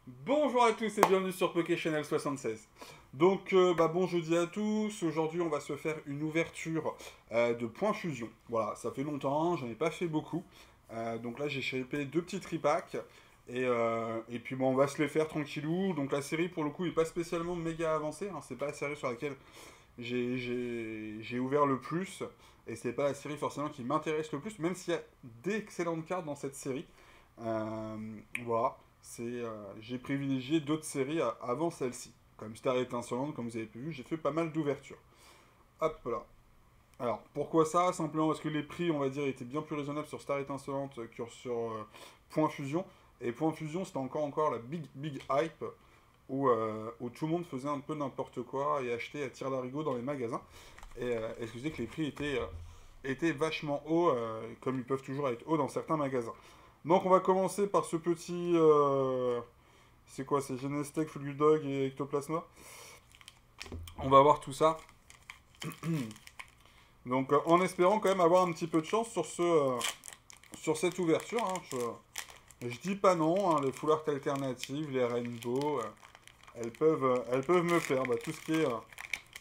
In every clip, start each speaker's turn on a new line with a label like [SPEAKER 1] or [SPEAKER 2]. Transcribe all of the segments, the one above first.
[SPEAKER 1] Bonjour à tous et bienvenue sur PokéChannel 76. Donc, bon jeudi à tous. Aujourd'hui, on va se faire une ouverture de Point Fusion. Voilà, ça fait longtemps, j'en ai pas fait beaucoup. Donc là, j'ai chopé deux petits tripacks. Et puis, bon, on va se les faire tranquillou. Donc, la série, pour le coup, est pas spécialement méga avancée, hein. C'est pas la série sur laquelle j'ai ouvert le plus. Et c'est pas la série forcément qui m'intéresse le plus, même s'il y a d'excellentes cartes dans cette série. Voilà, j'ai privilégié d'autres séries avant celle-ci. Comme Star Étincelante, comme vous avez pu vu, j'ai fait pas mal d'ouvertures. Hop là. Alors, pourquoi ça? Simplement parce que les prix, on va dire, étaient bien plus raisonnables sur Star Étincelante que sur Point Fusion. Et Point Fusion, c'était encore la big hype où tout le monde faisait un peu n'importe quoi et achetait à tir d'arigot dans les magasins. Et ce qui faisait que les prix étaient vachement hauts, comme ils peuvent toujours être hauts dans certains magasins. Donc on va commencer par ce petit... c'est quoi? C'est Genestech, Fulgudog et Ectoplasma. On va voir tout ça. Donc en espérant quand même avoir un petit peu de chance sur cette ouverture. Hein. Je dis pas non, hein, les full art alternatives, les rainbow, elles peuvent me faire. Bah, tout ce qui est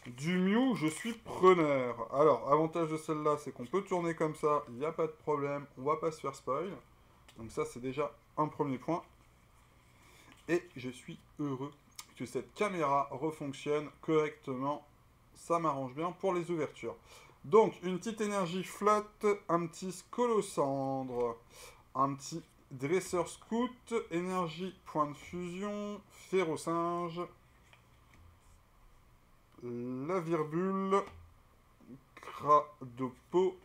[SPEAKER 1] du Mew, je suis preneur. Alors, avantage de celle-là, c'est qu'on peut tourner comme ça, il n'y a pas de problème, on va pas se faire spoil. Donc ça, c'est déjà un premier point. Et je suis heureux que cette caméra refonctionne correctement. Ça m'arrange bien pour les ouvertures. Donc, une petite énergie flotte, un petit Scolosandre, un petit Dresseur Scout, énergie point de fusion, Férocinge, la Virbule, Cradopo,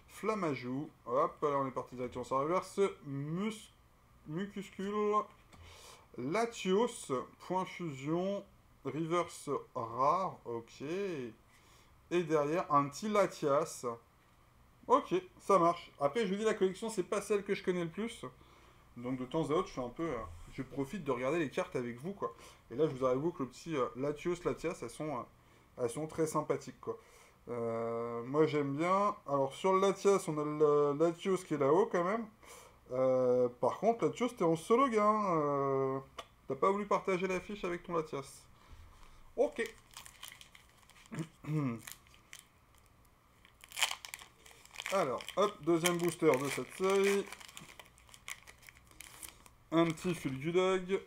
[SPEAKER 1] Flamajou. Hop, là on est parti directement sur la reverse. Mucuscule, Latios, point fusion, reverse rare, ok. Et derrière, un petit Latias. Ok, ça marche. Après, je vous dis, la collection, c'est pas celle que je connais le plus. Donc de temps à autre, je suis un peu... je profite de regarder les cartes avec vous, quoi. Et là, je vous avoue que le petit Latios, Latias, elles sont très sympathiques, quoi. Moi, j'aime bien. Alors, sur le Latias, on a le Latios qui est là-haut, quand même. Par contre, Latios, t'es en solo gain. T'as pas voulu partager l'affiche avec ton Latias. Ok. Alors, hop, deuxième booster de cette série. Un petit Fulgudog.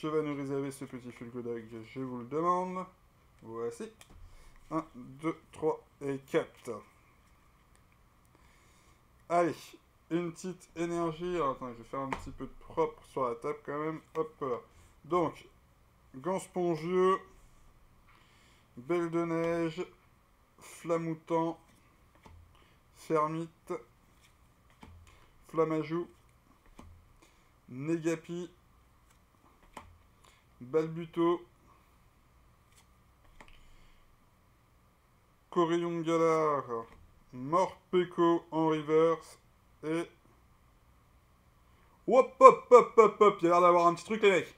[SPEAKER 1] Que va nous réserver ce petit Fulgudog? Je vous le demande. Voici. Un, 2, 3 et 4. Allez, une petite énergie. Alors, attends, je vais faire un petit peu de propre sur la table quand même. Hop là. Donc, gant spongieux, belle de neige, flamoutant, fermite, flamajou, négapi, balbuto, Coréon Galar, Morpeko en reverse et... Hop hop hop hop hop, il y a l'air d'avoir un petit truc les mecs.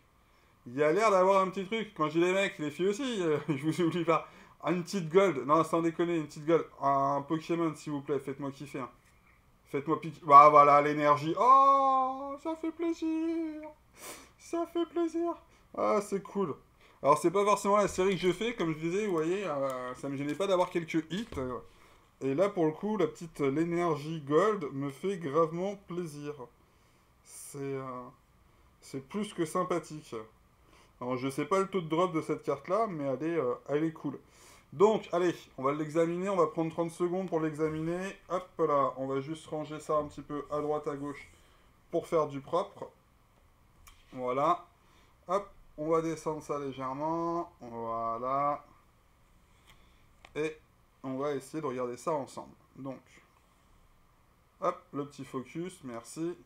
[SPEAKER 1] Il y a l'air d'avoir un petit truc. Quand je dis les mecs, les filles aussi, je vous oublie pas. Une petite gold, non sans déconner, une petite gold. Un Pokémon s'il vous plaît, faites-moi kiffer. Hein. Faites-moi piquer. Bah voilà, l'énergie. Oh, ça fait plaisir. Ça fait plaisir. Ah, c'est cool. Alors, c'est pas forcément la série que je fais, comme je disais, vous voyez, ça me gênait pas d'avoir quelques hits. Et là, pour le coup, la petite l'énergie gold me fait gravement plaisir. C'est c'est plus que sympathique. Alors, je sais pas le taux de drop de cette carte-là, mais elle est cool. Donc, allez, on va l'examiner, on va prendre 30 secondes pour l'examiner. Hop là, on va juste ranger ça un petit peu à droite, à gauche pour faire du propre. Voilà. Hop, on va descendre ça légèrement. Voilà. Et on va essayer de regarder ça ensemble. Donc, hop, le petit focus, merci.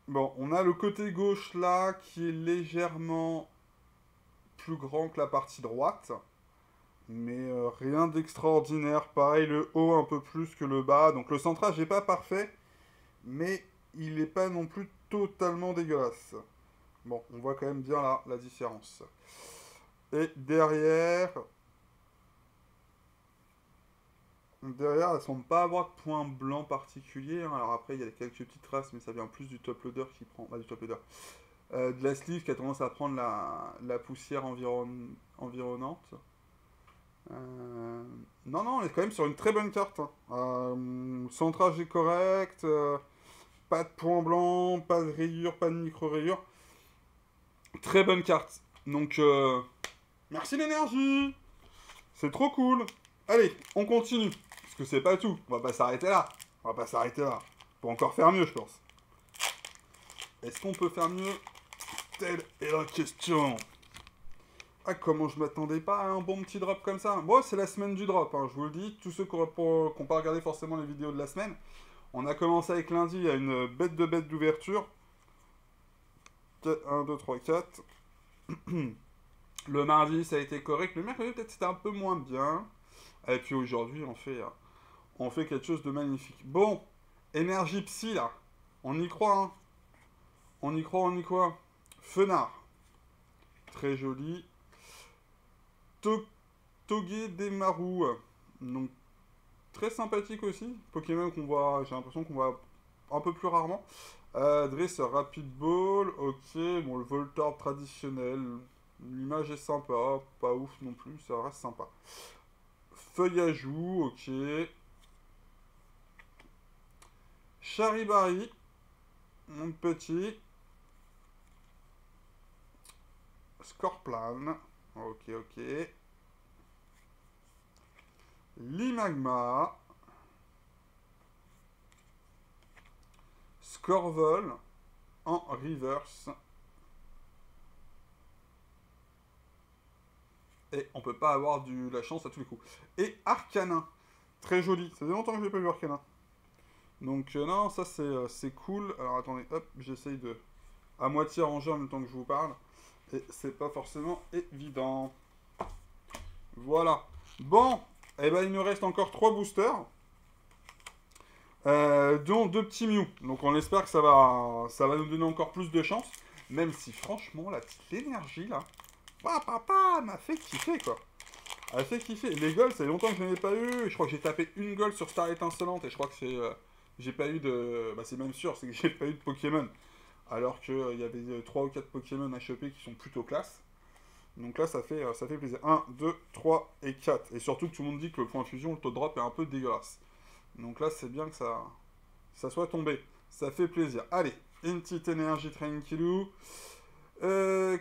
[SPEAKER 1] Bon, on a le côté gauche là qui est légèrement plus grand que la partie droite. Mais rien d'extraordinaire. Pareil, le haut un peu plus que le bas. Donc le centrage n'est pas parfait, mais il n'est pas non plus totalement dégueulasse. Bon, on voit quand même bien là la différence. Et derrière, Derrière, elles semblent pas avoir de points blancs particuliers, hein. Alors après, il y a quelques petites traces, mais ça vient plus du top loader qui prend... Bah, du top loader. De la sleeve qui a tendance à prendre la poussière environnante. Euh, Non, non, on est quand même sur une très bonne carte, hein. Centrage est correct, pas de points blancs, pas de rayures, pas de micro-rayures. Très bonne carte. Donc, merci l'énergie. C'est trop cool. Allez, on continue. Parce que c'est pas tout. On va pas s'arrêter là. On va pas s'arrêter là. Faut encore faire mieux, je pense. Est-ce qu'on peut faire mieux? Telle est la question. Ah, comment je m'attendais pas à un bon petit drop comme ça. Bon, c'est la semaine du drop, hein, je vous le dis. Tous ceux qui n'ont pas regardé forcément les vidéos de la semaine. On a commencé avec lundi, il y a une bête d'ouverture. 1, 2, 3, 4. Le mardi, ça a été correct. Le mercredi, peut-être, c'était un peu moins bien. Et puis aujourd'hui, on fait quelque chose de magnifique. Bon, énergie psy, là. On y croit, hein. On y croit, on y croit. Fenard. Très joli. Togedemaru. Donc, très sympathique aussi. Pokémon qu'on voit, j'ai l'impression qu'on voit un peu plus rarement. Dresseur, Rapid Ball. Ok, bon, le Voltorb traditionnel. L'image est sympa. Pas ouf non plus, ça reste sympa. Feuillajou, ok. Charibari. Mon petit. Scorplan. Ok, ok. Limagma. Scorvol en reverse. Et on peut pas avoir la chance à tous les coups. Et Arcanin. Très joli. Ça fait longtemps que je n'ai pas vu Arcanin. Donc non, ça c'est cool. Alors attendez, hop, j'essaye de à moitié ranger en même temps que je vous parle. Et c'est pas forcément évident. Voilà. Bon, et ben il nous reste encore 3 boosters. Dont 2 petits Mew. Donc on espère que ça va nous donner encore plus de chance. Même si franchement, la petite énergie là, papa m'a fait kiffer quoi. Elle fait kiffer. Les golds, ça fait longtemps que je n'en ai pas eu. Je crois que j'ai tapé une gold sur Star Étincelante et je crois que c'est. J'ai pas eu de. Bah c'est même sûr, c'est que j'ai pas eu de Pokémon. Alors qu'il y avait 3 ou 4 Pokémon à choper qui sont plutôt classe. Donc là, ça fait plaisir. 1, 2, 3 et 4. Et surtout que tout le monde dit que le point fusion, le taux de drop est un peu dégueulasse. Donc là, c'est bien que ça soit tombé. Ça fait plaisir. Allez, une petite énergie tranquillou.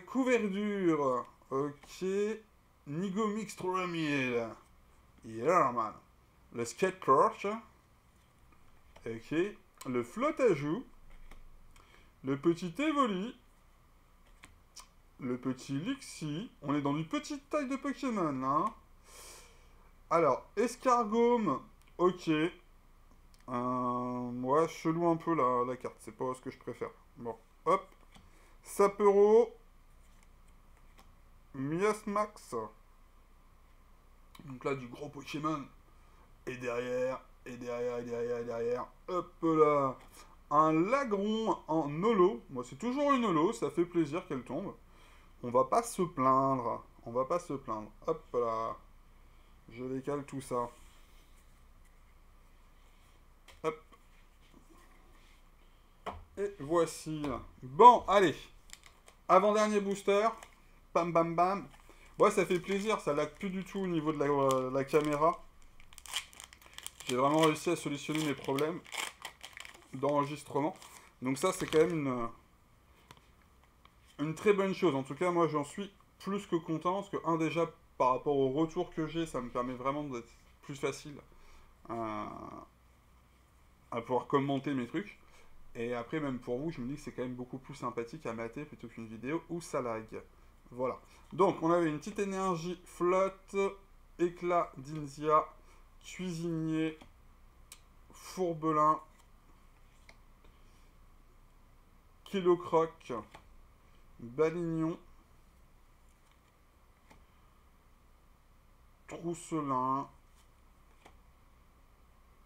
[SPEAKER 1] Couverture. Ok. Nigo Mix 3000. Yeah, man. Le Skate Crush. Ok. Le Flotajou. Le petit Evoli. Le petit Lixie. On est dans une petite taille de Pokémon, là. Hein. Alors, Escargome. Ok. Ouais, chelou un peu la carte. C'est pas ce que je préfère. Bon, hop. Sapero. Miasmax. Donc là, du gros Pokémon. Et derrière, et derrière, et derrière, et derrière. Hop là. Un Lagron en holo. Moi, c'est toujours une holo. Ça fait plaisir qu'elle tombe. On va pas se plaindre. On va pas se plaindre. Hop là. Je décale tout ça. Hop. Et voici. Bon, allez. Avant-dernier booster. Bam, bam, bam. Ouais, ça fait plaisir. Ça lag plus du tout au niveau de la caméra. J'ai vraiment réussi à solutionner mes problèmes d'enregistrement. Donc ça, c'est quand même une très bonne chose. En tout cas, moi, j'en suis plus que content. Parce que, déjà, par rapport au retour que j'ai, ça me permet vraiment d'être plus facile à pouvoir commenter mes trucs. Et après, même pour vous, je me dis que c'est quand même beaucoup plus sympathique à mater plutôt qu'une vidéo où ça lag. Voilà. Donc, on avait une petite énergie flotte, éclat d'Inzia, cuisinier, fourbelin, kilocroc, balignon, trousselin,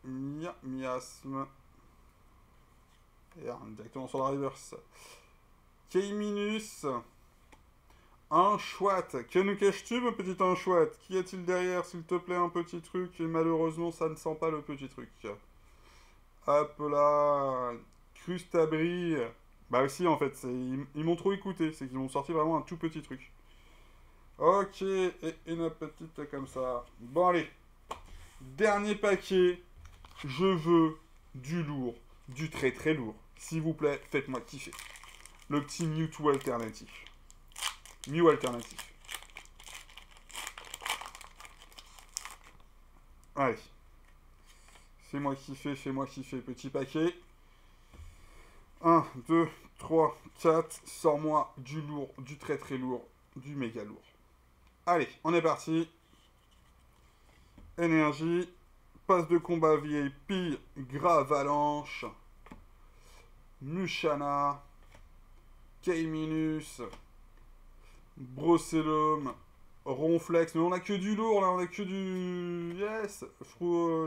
[SPEAKER 1] miasme, et directement sur la reverse, K-Minus, Un chouette. Que nous caches-tu, mon petit anchouette? Qu'y a-t-il derrière, s'il te plaît, un petit truc? Et malheureusement, ça ne sent pas le petit truc. Hop là. Crustabri. Bah aussi, en fait, ils m'ont trop écouté. C'est qu'ils m'ont sorti vraiment un tout petit truc. Ok, et une petite comme ça. Bon, allez. Dernier paquet. Je veux du lourd. Du très très lourd. S'il vous plaît, faites-moi kiffer. Le petit Mewtwo alternatif. Mew alternatif. Allez. Fais-moi kiffer, petit paquet. 1, 2, 3, 4. Sors-moi du lourd, du très très lourd, du méga lourd. Allez, on est parti. Énergie. Passe de combat VIP. Gravalanche. Mushana. Kaiminus. Brocellum. Ronflex. Mais on a que du lourd là, on a que du... Yes.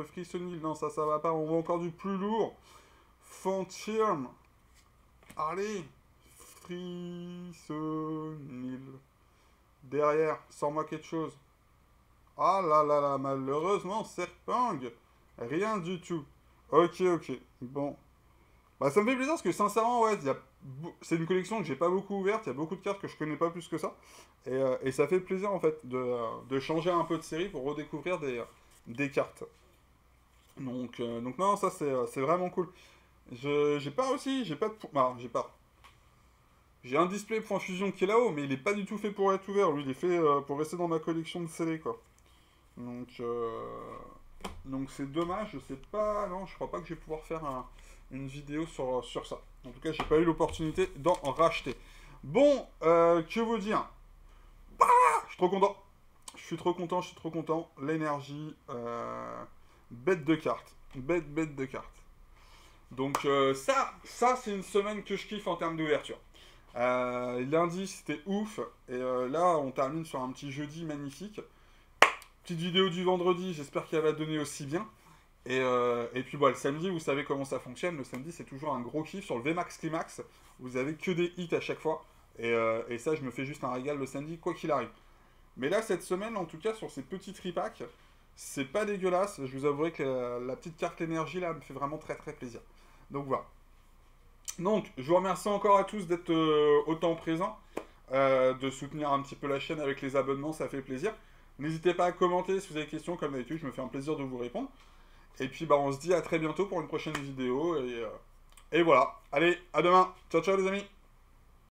[SPEAKER 1] Frissonil. Non, ça va pas. On veut encore du plus lourd. Fantirm. Allez. Frissonil. Derrière, sors-moi quelque chose. Ah là là là, malheureusement, Serpang. Rien du tout. Ok. Bon. Bah ça me fait plaisir parce que sincèrement, ouais, c'est une collection que j'ai pas beaucoup ouverte. Il y a beaucoup de cartes que je connais pas plus que ça. Et ça fait plaisir en fait de changer un peu de série pour redécouvrir des cartes. Donc non, ça c'est vraiment cool. J'ai pas aussi, j'ai pas de... Non, j'ai pas. J'ai un display point fusion qui est là-haut, mais il est pas du tout fait pour être ouvert. Lui, il est fait pour rester dans ma collection de scellés, quoi. Donc c'est dommage, je sais pas... Non, je crois pas que je vais pouvoir faire une vidéo sur ça. En tout cas, j'ai pas eu l'opportunité d'en racheter. Bon, que vous dire? Je suis trop content. Je suis trop content. L'énergie, bête de carte. Bête de carte. Donc ça c'est une semaine que je kiffe en termes d'ouverture. Lundi c'était ouf, et là on termine sur un petit jeudi magnifique. Petite vidéo du vendredi, j'espère qu'elle va donner aussi bien. Et puis bon, le samedi, vous savez comment ça fonctionne. Le samedi c'est toujours un gros kiff sur le VMAX Climax. Vous avez que des hits à chaque fois. Et ça, je me fais juste un régal le samedi, quoi qu'il arrive. Mais là, cette semaine, en tout cas, sur ces petits tripacks, c'est pas dégueulasse. Je vous avouerai que la petite carte énergie, là, me fait vraiment très très plaisir. Donc voilà. Donc, je vous remercie encore à tous d'être autant présents, de soutenir un petit peu la chaîne avec les abonnements, ça fait plaisir. N'hésitez pas à commenter si vous avez des questions, comme d'habitude, je me fais un plaisir de vous répondre. Et puis, bah, on se dit à très bientôt pour une prochaine vidéo, et voilà. Allez, à demain. Ciao, ciao les amis.